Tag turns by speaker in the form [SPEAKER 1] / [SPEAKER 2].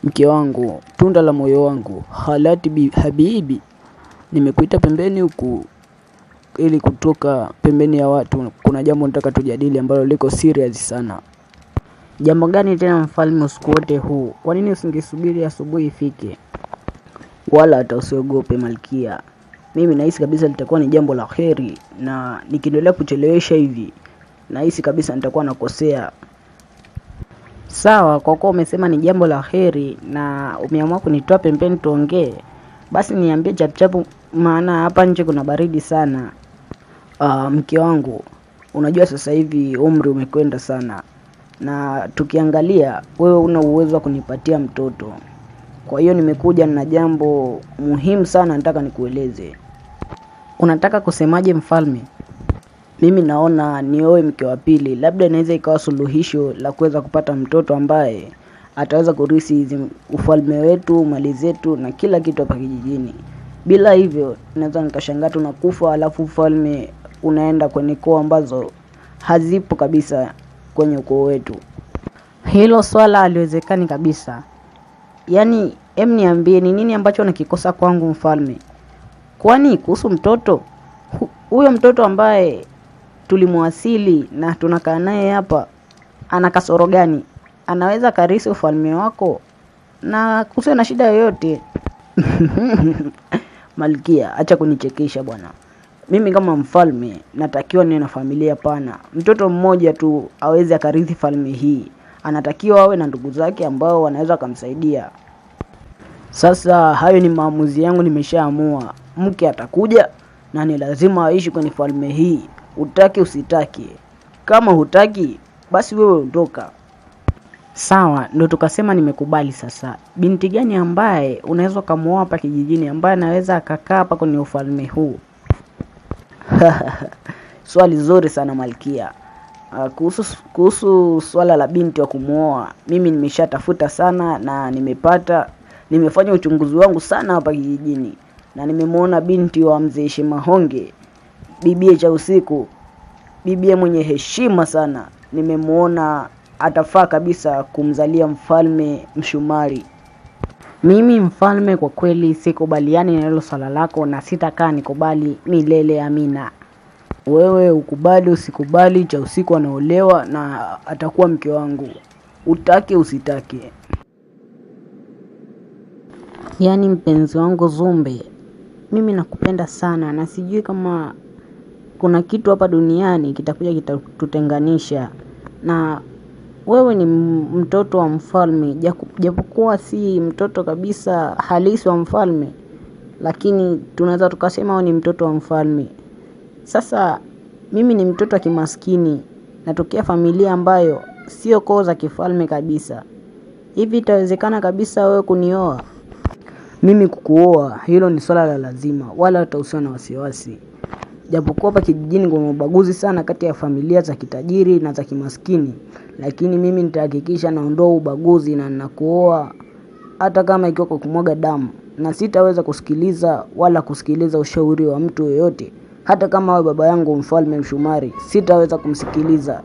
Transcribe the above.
[SPEAKER 1] Mke wangu, tunda la moyo wangu, halati habibi, nimekuita pembeni huku ili kutoka pembeni ya watu. Kuna jambo nataka tujadili ambalo liko serious sana.
[SPEAKER 2] Jambo gani tena mfalme usiku wote huu? Kwa nini usingesubiri asubuhi ifike?
[SPEAKER 1] Wala hata usiogope malkia. Mimi nahisi kabisa litakuwa ni jambo la kheri, na nikiendelea kuchelewesha hivi nahisi kabisa nitakuwa nakosea.
[SPEAKER 2] Sawa, kwa kuwa umesema ni jambo la kheri na umeamua kunitoa pembeni tuongee, basi niambie chapuchapu, maana hapa nje kuna baridi sana.
[SPEAKER 1] Mke wangu, unajua sasa hivi umri umekwenda sana, na tukiangalia wewe una uwezo wa kunipatia mtoto. Kwa hiyo nimekuja na jambo muhimu sana nataka nikueleze.
[SPEAKER 2] Unataka kusemaje mfalme?
[SPEAKER 1] Mimi naona nioe mke wa pili, labda inaweza ikawa suluhisho la kuweza kupata mtoto ambaye ataweza kurithi hizi ufalme wetu, mali zetu na kila kitu hapa kijijini. Bila hivyo naweza nikashangaa tunakufa, alafu ufalme unaenda kwenye koo ambazo hazipo kabisa kwenye ukoo wetu.
[SPEAKER 2] Hilo swala haliwezekani kabisa. Yaani, niambie ni nini ambacho unakikosa kwangu mfalme? Kwani kuhusu mtoto? Huyo mtoto ambaye tulimwasili na tunakaa naye hapa ana kasoro gani? Anaweza karisi ufalme wako na kusiwe na shida yoyote.
[SPEAKER 1] Malkia, acha kunichekesha bwana. Mimi kama mfalme natakiwa niwe na familia pana. Mtoto mmoja tu aweze akarithi falme hii. Anatakiwa awe na ndugu zake ambao wanaweza kumsaidia. Sasa hayo ni maamuzi yangu, nimeshaamua. Mke atakuja na ni lazima aishi kwenye falme hii, utaki usitaki. Kama hutaki basi wewe ondoka.
[SPEAKER 2] Sawa, ndio tukasema nimekubali. Sasa binti gani ambaye unaweza kumuoa hapa kijijini ambaye anaweza akakaa hapa kwenye ufalme huu?
[SPEAKER 1] Swali zuri sana malkia. Kuhusu swala la binti wa kumuoa, mimi nimeshatafuta sana na nimepata. Nimefanya uchunguzi wangu sana hapa kijijini na nimemwona binti wa mzee Shemahonge, bibie cha usiku, bibie mwenye heshima sana. Nimemwona atafaa kabisa kumzalia mfalme Mshumari.
[SPEAKER 2] Mimi mfalme, kwa kweli sikubaliani na hilo swala lako na sitakaa nikubali milele, amina.
[SPEAKER 1] Wewe ukubali usikubali, cha usiku anaolewa na atakuwa mke wangu, utake usitake.
[SPEAKER 2] Yaani mpenzi wangu Zumbe, mimi nakupenda sana na sijui kama kuna kitu hapa duniani kitakuja kitatutenganisha. Na wewe ni mtoto wa mfalme, japokuwa si mtoto kabisa halisi wa mfalme, lakini tunaweza tukasema wewe ni mtoto wa mfalme. Sasa mimi ni mtoto wa kimaskini, natokea familia ambayo sio koo za kifalme kabisa. Hivi itawezekana kabisa wewe kunioa?
[SPEAKER 1] Mimi kukuoa, hilo ni swala la lazima, wala hata usiwe na wasiwasi. Japokuwa hapa kijijini kuna ubaguzi sana kati ya familia za kitajiri na za kimaskini, lakini mimi nitahakikisha naondoa ubaguzi na nakuoa hata kama ikiwa kwa kumwaga damu, na sitaweza kusikiliza ushauri wa mtu yoyote. Hata kama wewe baba yangu mfalme Mshumari, sitaweza kumsikiliza.